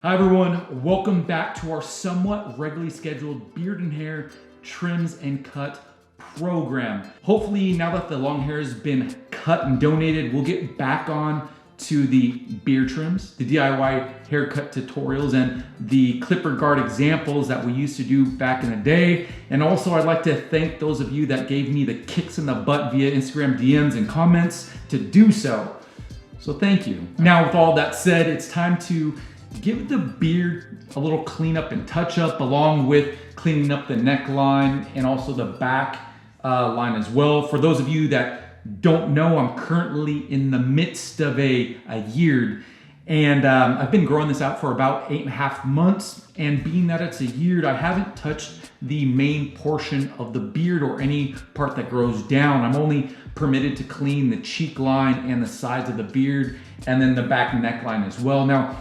Hi everyone, welcome back to our somewhat regularly scheduled beard and hair trims and cut program. Hopefully now that the long hair has been cut and donated, we'll get back on to the beard trims, the DIY haircut tutorials, and the clipper guard examples that we used to do back in the day. And also I'd like to thank those of you that gave me the kicks in the butt via Instagram DMs and comments to do so. So thank you. Now with all that said, it's time to give the beard a little cleanup and touch up, along with cleaning up the neckline and also the back line as well. For those of you that don't know, I'm currently in the midst of a yeard, and I've been growing this out for about 8.5 months. And being that it's a yeard, I haven't touched the main portion of the beard or any part that grows down. I'm only permitted to clean the cheek line and the sides of the beard, and then the back neckline as well. Now,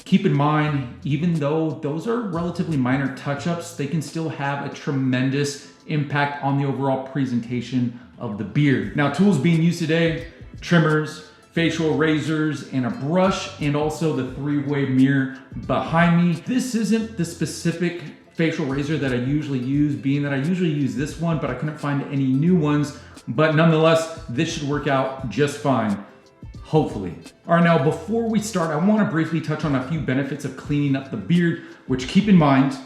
keep in mind, even though those are relatively minor touch-ups, they can still have a tremendous impact on the overall presentation of the beard. Now, tools being used today: trimmers, facial razors, and a brush, and also the three-way mirror behind me. This isn't the specific facial razor that I usually use, being that I usually use this one, but I couldn't find any new ones. But nonetheless, this should work out just fine, hopefully. All right, now before we start, I want to briefly touch on a few benefits of cleaning up the beard, which, keep in mind,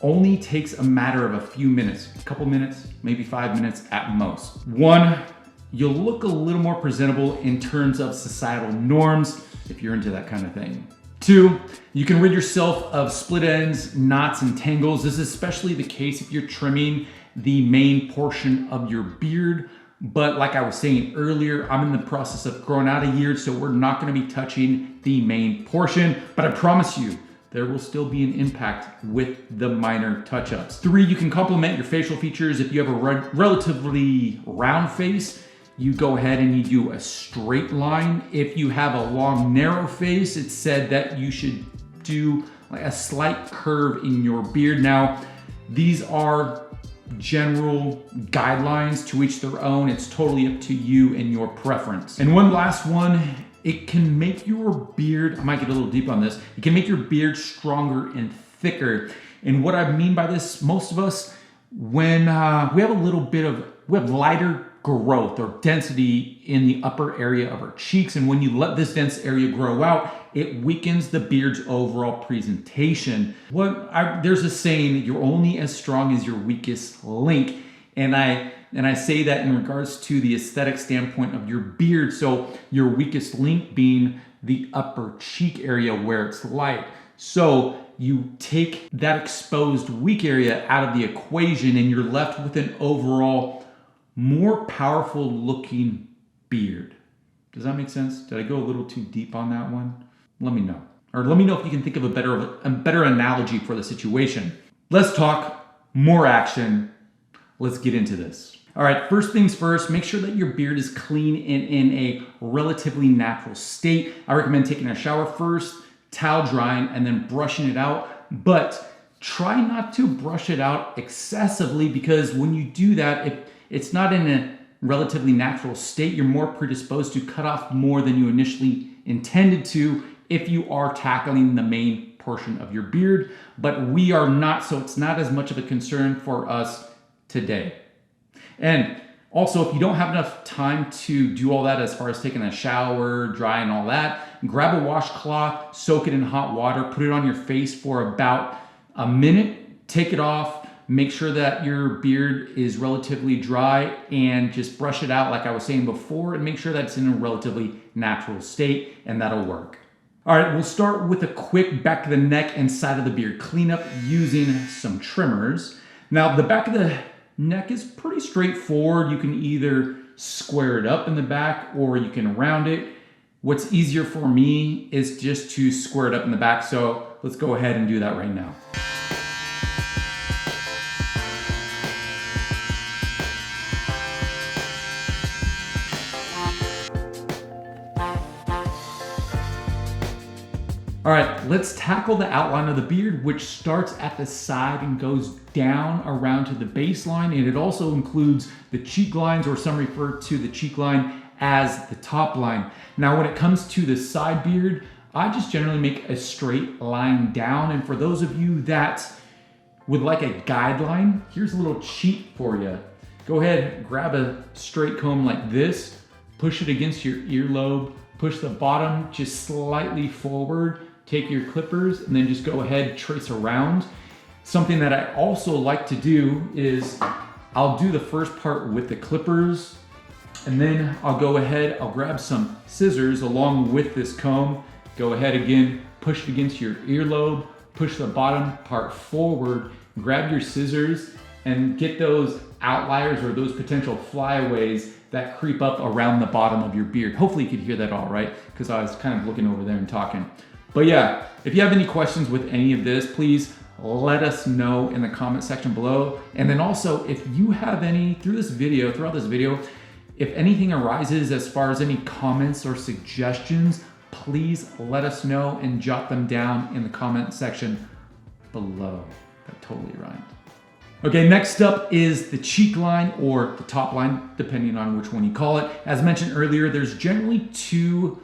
only takes a matter of a few minutes, a couple minutes, maybe 5 minutes at most. One, you'll look a little more presentable in terms of societal norms, if you're into that kind of thing. Two, you can rid yourself of split ends, knots, and tangles. This is especially the case if you're trimming the main portion of your beard. But like I was saying earlier, I'm in the process of growing out a year, so we're not going to be touching the main portion. But I promise you, there will still be an impact with the minor touch-ups. Three, you can complement your facial features. If you have a relatively round face, you go ahead and you do a straight line. If you have a long, narrow face, it's said that you should do like a slight curve in your beard. Now, these are general guidelines, to each their own. It's totally up to you and your preference. And one last one, it can make your beard, I might get a little deep on this, it can make your beard stronger and thicker. And what I mean by this, most of us, when we have lighter growth or density in the upper area of our cheeks, and when you let this dense area grow out, it weakens the beard's overall presentation. There's a saying, you're only as strong as your weakest link. And I say that in regards to the aesthetic standpoint of your beard. So your weakest link being the upper cheek area where it's light. So you take that exposed weak area out of the equation and you're left with an overall more powerful looking beard. Does that make sense? Did I go a little too deep on that one? Let me know. Or let me know if you can think of a better analogy for the situation. Let's talk more action. Let's get into this. All right, first things first, make sure that your beard is clean and in a relatively natural state. I recommend taking a shower first, towel drying, and then brushing it out. But try not to brush it out excessively, because when you do that, if it's not in a relatively natural state, you're more predisposed to cut off more than you initially intended to if you are tackling the main portion of your beard. But we are not, so it's not as much of a concern for us today. And also, if you don't have enough time to do all that as far as taking a shower, dry, and all that, grab a washcloth, soak it in hot water, put it on your face for about a minute, take it off, make sure that your beard is relatively dry, and just brush it out like I was saying before, and make sure that it's in a relatively natural state, and that'll work. All right, we'll start with a quick back of the neck and side of the beard cleanup using some trimmers. Now, the back of the neck is pretty straightforward. You can either square it up in the back or you can round it. What's easier for me is just to square it up in the back, so let's go ahead and do that right now. All right, let's tackle the outline of the beard, which starts at the side and goes down around to the baseline. And it also includes the cheek lines, or some refer to the cheek line as the top line. Now, when it comes to the side beard, I just generally make a straight line down. And for those of you that would like a guideline, here's a little cheat for you. Go ahead, grab a straight comb like this, push it against your earlobe, push the bottom just slightly forward, take your clippers, and then just go ahead, trace around. Something that I also like to do is I'll do the first part with the clippers, and then I'll go ahead, I'll grab some scissors along with this comb, go ahead again, push it against your earlobe, push the bottom part forward, grab your scissors, and get those outliers or those potential flyaways that creep up around the bottom of your beard. Hopefully you could hear that all right, because I was kind of looking over there and talking. But yeah, if you have any questions with any of this, please let us know in the comment section below. And then also, if you have any, throughout this video, if anything arises as far as any comments or suggestions, please let us know and jot them down in the comment section below. That totally rhymed. Okay, next up is the cheek line or the top line, depending on which one you call it. As mentioned earlier, there's generally two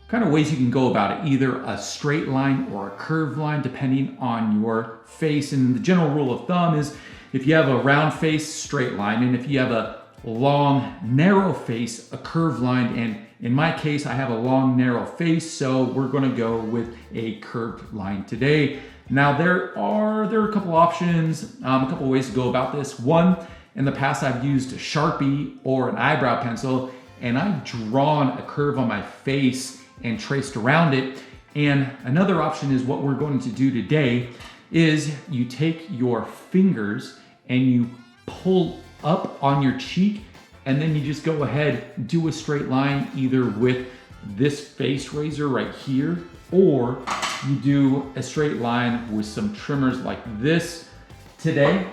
kind of ways you can go about it, either a straight line or a curved line, depending on your face. And the general rule of thumb is if you have a round face, straight line, and if you have a long, narrow face, a curved line. And in my case, I have a long, narrow face, so we're gonna go with a curved line today. Now there are a couple options, a couple ways to go about this. One, in the past I've used a Sharpie or an eyebrow pencil, and I've drawn a curve on my face and traced around it. And another option is what we're going to do today is you take your fingers and you pull up on your cheek, and then you just go ahead, do a straight line either with this face razor right here, or you do a straight line with some trimmers like this. Today,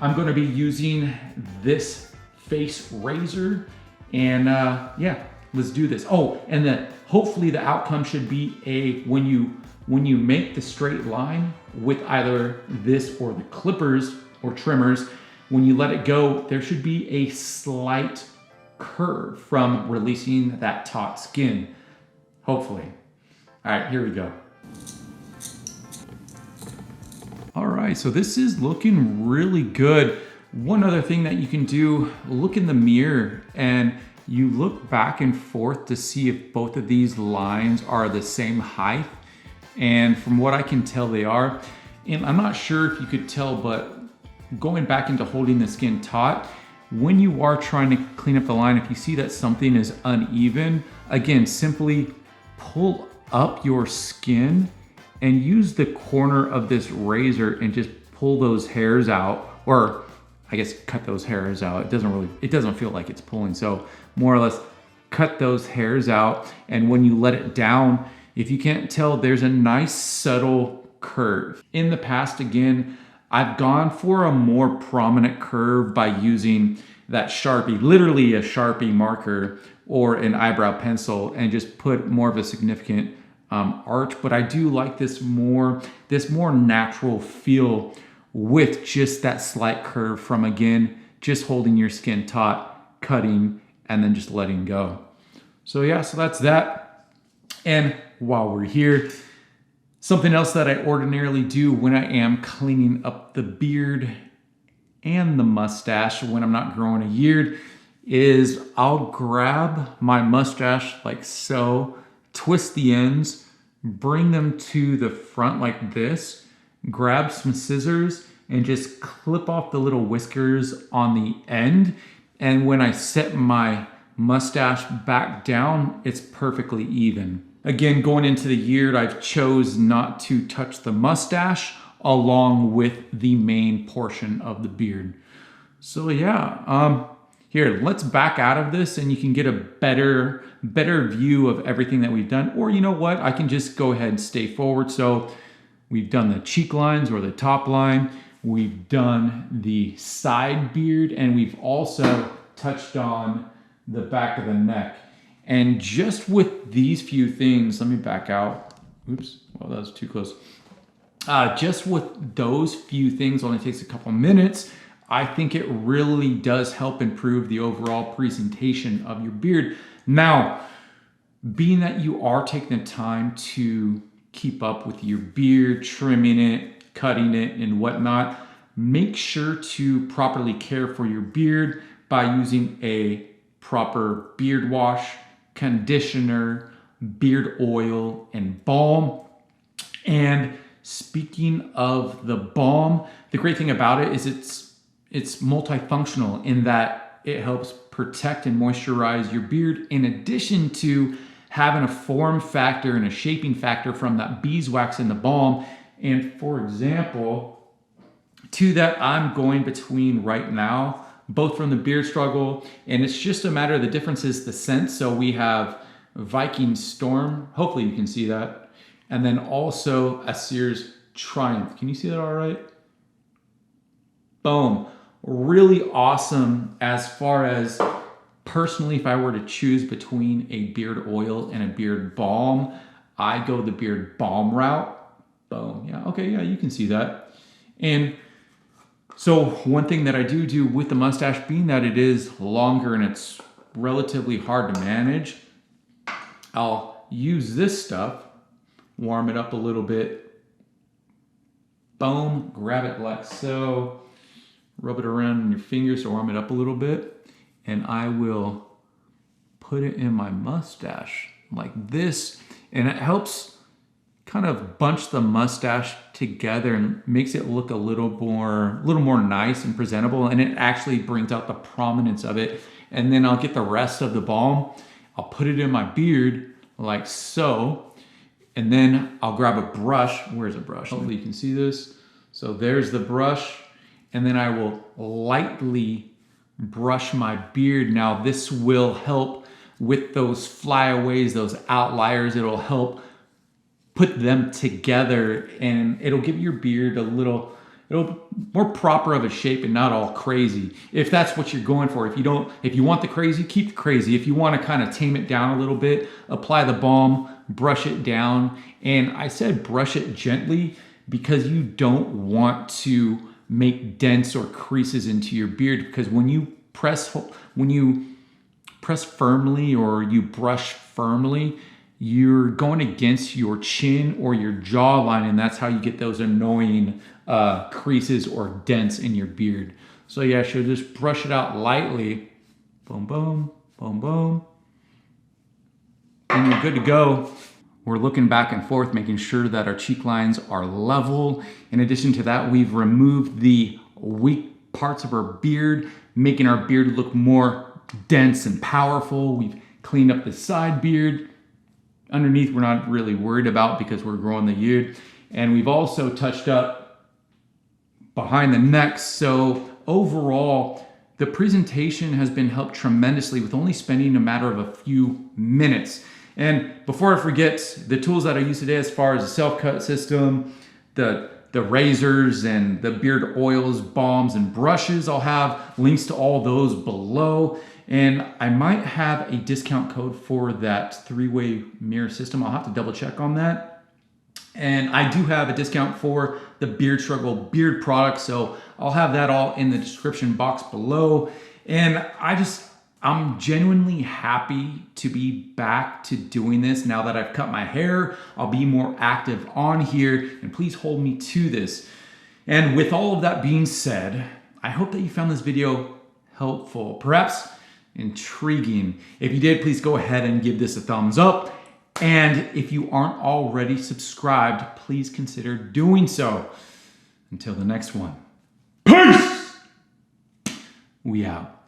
I'm gonna be using this face razor, and yeah, let's do this. Oh, and then hopefully the outcome should be when you make the straight line with either this or the clippers or trimmers, when you let it go, there should be a slight curve from releasing that taut skin, hopefully. All right, here we go. All right, so this is looking really good. One other thing that you can do, look in the mirror and you look back and forth to see if both of these lines are the same height. And from what I can tell, they are. And I'm not sure if you could tell, but going back into holding the skin taut, when you are trying to clean up the line, if you see that something is uneven, again, simply pull up your skin and use the corner of this razor and just pull those hairs out, or I guess cut those hairs out. It doesn't feel like it's pulling. So more or less cut those hairs out. And when you let it down, if you can't tell, there's a nice subtle curve. In the past, again, I've gone for a more prominent curve by using that Sharpie, literally a Sharpie marker or an eyebrow pencil, and just put more of a significant arch. But I do like this more natural feel with just that slight curve from, again, just holding your skin taut, cutting, and then just letting go. So yeah, so that's that. And while we're here, something else that I ordinarily do when I am cleaning up the beard and the mustache when I'm not growing a beard is I'll grab my mustache like so, twist the ends, bring them to the front like this, grab some scissors and just clip off the little whiskers on the end. And when I set my mustache back down, it's perfectly even. Again, going into the beard, I've chose not to touch the mustache along with the main portion of the beard. So yeah, here, let's back out of this and you can get a better view of everything that we've done. Or you know what, I can just go ahead and stay forward. So we've done the cheek lines or the top line, we've done the side beard, and we've also touched on the back of the neck. And just with these few things, let me back out. Oops, well, that was too close. Just with those few things, only takes a couple minutes. I think it really does help improve the overall presentation of your beard. Now, being that you are taking the time to keep up with your beard, trimming it, cutting it, and whatnot, make sure to properly care for your beard by using a proper beard wash, conditioner, beard oil, and balm. And speaking of the balm, the great thing about it is it's multifunctional in that it helps protect and moisturize your beard in addition to having a form factor and a shaping factor from that beeswax in the balm. And for example, two that I'm going between right now, both from the Beard Struggle, and it's just a matter of the difference is the scent. So we have Viking Storm, hopefully you can see that. And then also Asir's Triumph. Can you see that all right? Boom. Really awesome as far as personally, if I were to choose between a beard oil and a beard balm, I go the beard balm route. Boom. Yeah, okay, yeah, you can see that. And so one thing that I do with the mustache, being that it is longer and it's relatively hard to manage, I'll use this stuff, warm it up a little bit, boom, grab it like so, rub it around in your fingers to warm it up a little bit, and I will put it in my mustache like this, and it helps kind of bunch the mustache together and makes it look a little more nice and presentable, and it actually brings out the prominence of it. And then I'll get the rest of the balm, I'll put it in my beard like so, and then I'll grab a brush. Where's a brush? Hopefully you can see this. So there's the brush, and then I will lightly brush my beard. Now this will help with those flyaways, those outliers. It'll help put them together, and it'll give your beard it'll more proper of a shape and not all crazy. If that's what you're going for. If you want the crazy, keep the crazy. If you want to kind of tame it down a little bit, apply the balm, brush it down. And I said brush it gently because you don't want to make dents or creases into your beard, because when you press firmly or you brush firmly, you're going against your chin or your jawline, and that's how you get those annoying creases or dents in your beard. So yeah, so just brush it out lightly. Boom, boom, boom, boom. And you're good to go. We're looking back and forth, making sure that our cheek lines are level. In addition to that, we've removed the weak parts of our beard, making our beard look more dense and powerful. We've cleaned up the side beard. Underneath, we're not really worried about because we're growing the beard. And we've also touched up behind the neck. So overall, the presentation has been helped tremendously with only spending a matter of a few minutes. And before I forget, the tools that I use today as far as the self-cut system, the razors and the beard oils, balms, and brushes, I'll have links to all those below. And I might have a discount code for that 3-way mirror system. I'll have to double check on that. And I do have a discount for the Beard Struggle beard product, so I'll have that all in the description box below. And I'm genuinely happy to be back to doing this now that I've cut my hair. I'll be more active on here, and please hold me to this. And with all of that being said, I hope that you found this video helpful, perhaps intriguing. If you did, please go ahead and give this a thumbs up. And if you aren't already subscribed, please consider doing so. Until the next one, peace! We out.